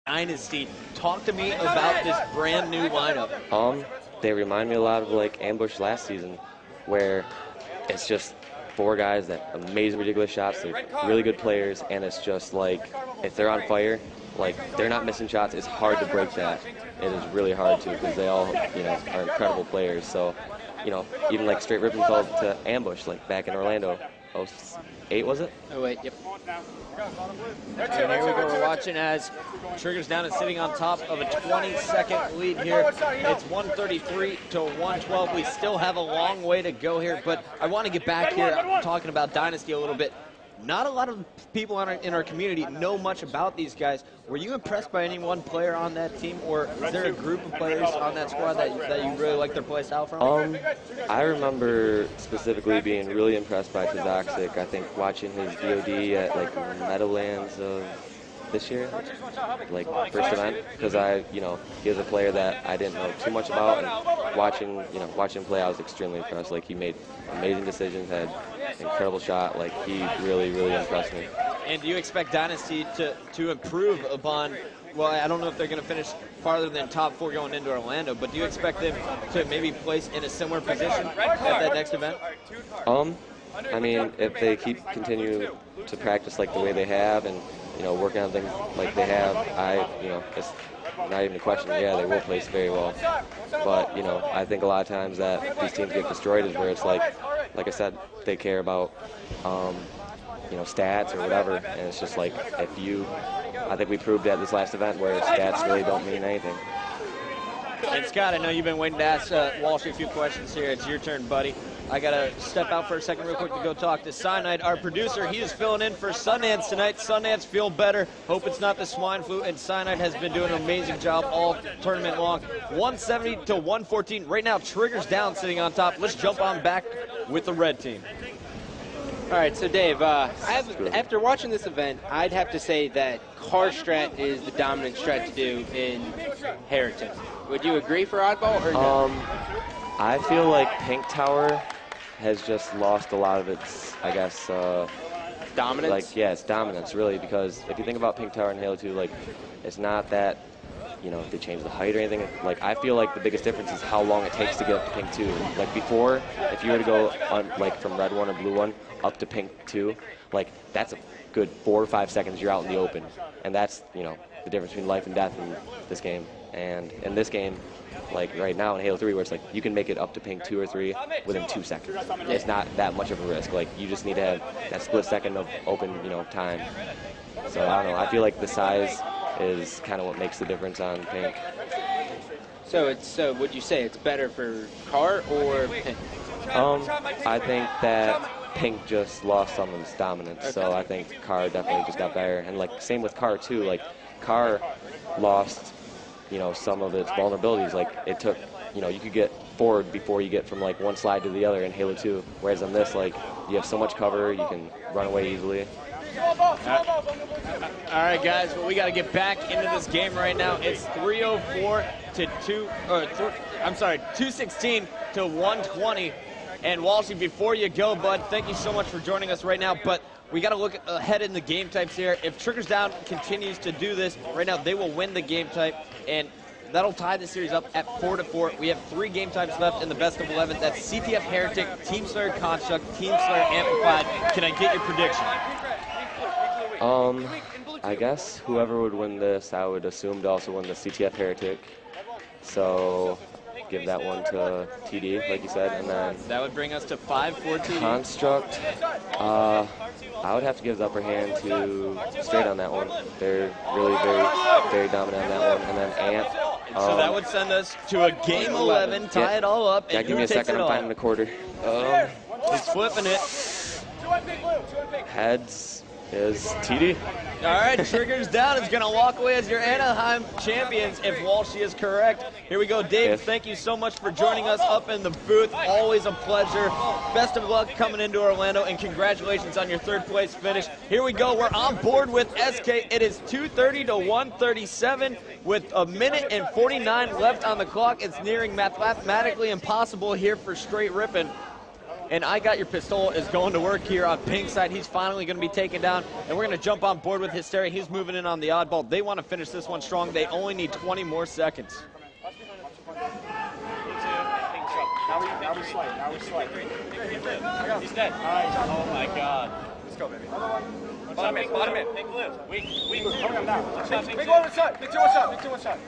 Dynasty. Talk to me about this brand new lineup. They remind me a lot of like Ambush last season, where it's just four guys that amazing, ridiculous shots. They're really good players, and it's just like if they're on fire, like they're not missing shots. It's hard to break that. It is really hard to because they all, are incredible players. So, even like Straight Rippin' fell to Ambush like back in Orlando. 08 was it? Oh wait, yep. And here we go. We're watching as Triggers Down is sitting on top of a 20-second lead here. It's 133 to 112. We still have a long way to go here, but I want to get back here talking about Dynasty a little bit. Not a lot of people in our community know much about these guys. Were you impressed by any one player on that team, or is there a group of players on that squad that you really like their play style from? I remember specifically being really impressed by Toxic. I think watching his VOD at like Meadowlands of this year, like first event, because he was a player that I didn't know too much about, and watching him play, I was extremely impressed. Like he made amazing decisions, had an incredible shot. Like he really, really impressed me. And do you expect Dynasty to improve upon? Well, I don't know if they're going to finish farther than top 4 going into Orlando, but do you expect them to maybe place in a similar position at that next event? I mean, if they continue to practice like the way they have, and working on things like they have, it's not even a question. Yeah, they will place very well. But I think a lot of times that these teams get destroyed is where it's like I said, they care about stats or whatever, and it's just like I think we proved at this last event where stats really don't mean anything. And Scott, I know you've been waiting to ask Walsh a few questions here. It's your turn, buddy. I got to step out for a second real quick to go talk to Cyanide, our producer. He is filling in for Sundance tonight. Sundance, feel better. Hope it's not the swine flu. And Cyanide has been doing an amazing job all tournament long. 170 to 114. Right now, Triggers Down sitting on top. Let's jump on back with the red team. All right, so Dave, after watching this event, I'd have to say that car strat is the dominant strat to do in Heretic. Would you agree for Oddball or no? I feel like Pink Tower has just lost a lot of its, I guess, dominance? It's dominance, really, because if you think about Pink Tower and Halo 2, it's not that, they change the height or anything. I feel like the biggest difference is how long it takes to get up to Pink 2. Before, if you were to go from Red 1 or Blue 1 up to Pink 2, that's a good 4 or 5 seconds you're out in the open. And that's, the difference between life and death in this game. And in this game, right now in Halo 3, where it's you can make it up to Pink 2 or 3 within 2 seconds. It's not that much of a risk. You just need to have that split second of open, time. So I don't know. I feel like the size is kind of what makes the difference on Pink. So would you say it's better for car or Pink? I think that Pink just lost some of its dominance. Okay. So I think car definitely just got better. And same with car too. Car lost some of its vulnerabilities. It took, you could get forward before you get from one slide to the other in Halo 2. Whereas on this, you have so much cover, you can run away easily. All right, guys. Well, we got to get back into this game right now. It's 304 to 216 to 120. And Walshy, before you go, bud, thank you so much for joining us right now. But we got to look ahead in the game types here. If Triggers Down continues to do this right now, they will win the game type, and that'll tie the series up at 4-4. We have 3 game types left in the best of 11. That's CTF Heretic, Team Slayer Construct, Team Slayer Amplified. Can I get your prediction? I guess whoever would win this, I would assume to also win the CTF Heretic. So give that one to TD, like you said, and then that would bring us to 5 for TD. Construct, I would have to give the upper hand to Straight on that one. They're really very, very dominant on that one. And then Amp. So that would send us to a game 11, tie it all up. Yeah, give me a second. I'm finding the quarter. He's flipping it. Heads is TD. All right, Triggers Down is going to walk away as your Anaheim champions if Walshy is correct. Here we go, Dave. Thank you so much for joining us up in the booth. Always a pleasure. Best of luck coming into Orlando, and congratulations on your 3rd place finish. Here we go. We're on board with SK. It is 230 to 137 with 1 minute and 49 left on the clock. It's nearing mathematically impossible here for Straight Rippin'. And I Got Your Pistol is going to work here on pink side. He's finally going to be taken down, and we're going to jump on board with Hysteria. He's moving in on the oddball. They want to finish this one strong. They only need 20 more seconds. Now we slight. He's dead. Oh my God. Let's go, baby. Bottom in. Pink blue. Weak. Coming up now. Pink one shot. Pink two one shot.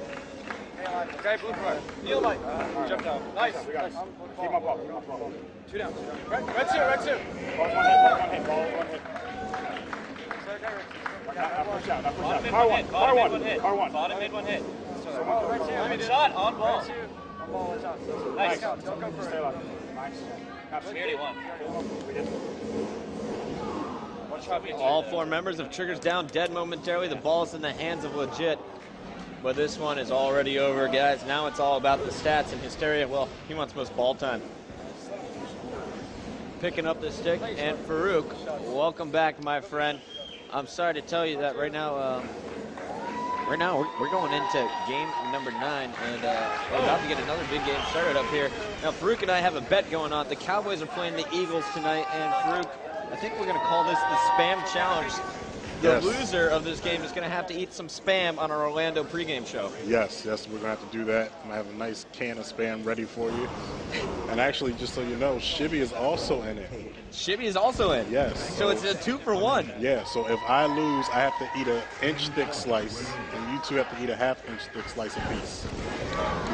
Okay, blue card. Kneel Mike. Jump down. Nice. Keep him up. Two down. Red two. One hit. Now push out. Car one. Bottom mid, one hit. Good shot, on ball. Nice. Don't go for it. Stay alive. Nice. Nearly one. All 4 members of Triggers down dead momentarily. The ball is in the hands of Legit. But this one is already over, guys. Now it's all about the stats, and Hysteria, well, he wants most ball time. Picking up the stick, and Farouk, welcome back, my friend. I'm sorry to tell you that right now we're going into game number 9, and we're about to get another big game started up here. Now, Farouk and I have a bet going on. The Cowboys are playing the Eagles tonight, and Farouk, I think we're going to call this the Spam Challenge. The loser of this game is going to have to eat some Spam on our Orlando pregame show. Yes, we're going to have to do that. I'm going to have a nice can of Spam ready for you. And actually, just so you know, Shibby is also in it. Shibby is also in? Yes. So it's a 2-for-1. Yeah, so if I lose, I have to eat an inch-thick slice, and you two have to eat a half-inch-thick slice apiece.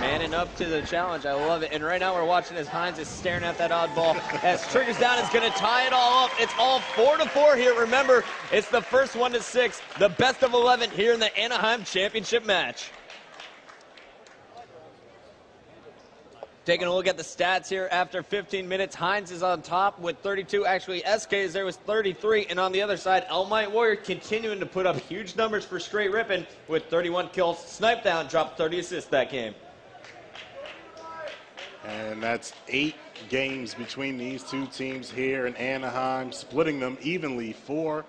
Manning up to the challenge. I love it. And right now we're watching as Hines is staring at that oddball. As Triggers down is going to tie it all up. It's all 4-4 here. Remember, it's the first 1-6, the best of 11 here in the Anaheim championship match. Taking a look at the stats here after 15 minutes. Hines is on top with 32. Actually, SK is there with 33. And on the other side, El Might Warrior continuing to put up huge numbers for Straight Rippin' with 31 kills. Snipe Down dropped 30 assists that game. And that's 8 games between these two teams here in Anaheim, splitting them evenly 4-4,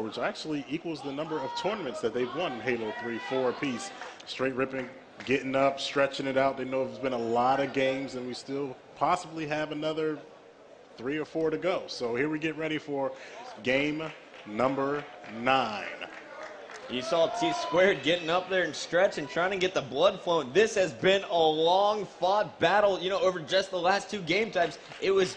which actually equals the number of tournaments that they've won in Halo 3, 4 apiece. Straight Rippin' getting up, stretching it out. They know there's been a lot of games, and we still possibly have another 3 or 4 to go. So here we get ready for game number 9. You saw T-Squared getting up there and stretching, trying to get the blood flowing. This has been a long-fought battle, over just the last 2 game types. It was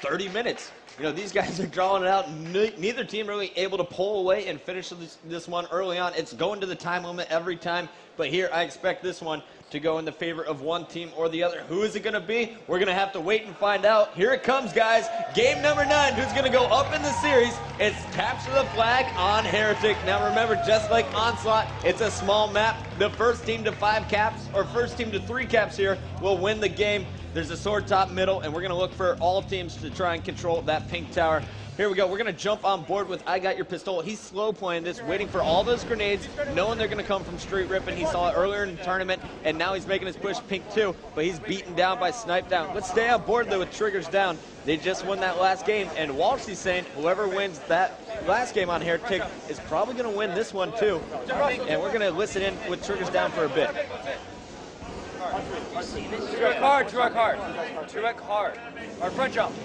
30 minutes. These guys are drawing it out. Neither team really able to pull away and finish this one early on. It's going to the time limit every time. But here, I expect this one to go in the favor of one team or the other. Who is it going to be? We're going to have to wait and find out. Here it comes, guys. Game number 9. Who's going to go up in the series? It's Capture the Flag on Heretic. Now, remember, just like Onslaught, it's a small map. The first team to 5 caps, or first team to 3 caps here, will win the game. There's a sword top middle, and we're going to look for all teams to try and control that pink tower. Here we go. We're going to jump on board with I Got Your Pistol. He's slow playing this, waiting for all those grenades, knowing they're going to come from Street Rippin'. He saw it earlier in the tournament, and now he's making his push pink too, but he's beaten down by Snipe Down. Let's stay on board, though, with Triggers down. They just won that last game, and Walshy's saying whoever wins that last game on Heretic is probably going to win this one too. And we're going to listen in with Triggers down for a bit. Two-back hard. Our front jump.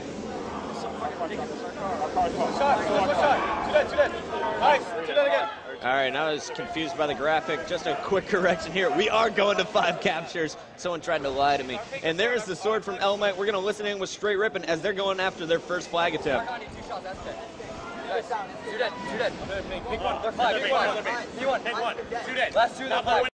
Nice. Do that again. All right, now I was confused by the graphic. Just a quick correction here. We are going to 5 captures. Someone tried to lie to me. And there is the sword from El Might. We're going to listen in with Straight Rippin' as they're going after their first flag attempt. Two dead. Pick one. They're 5. Pick one. Last 2, they're 5.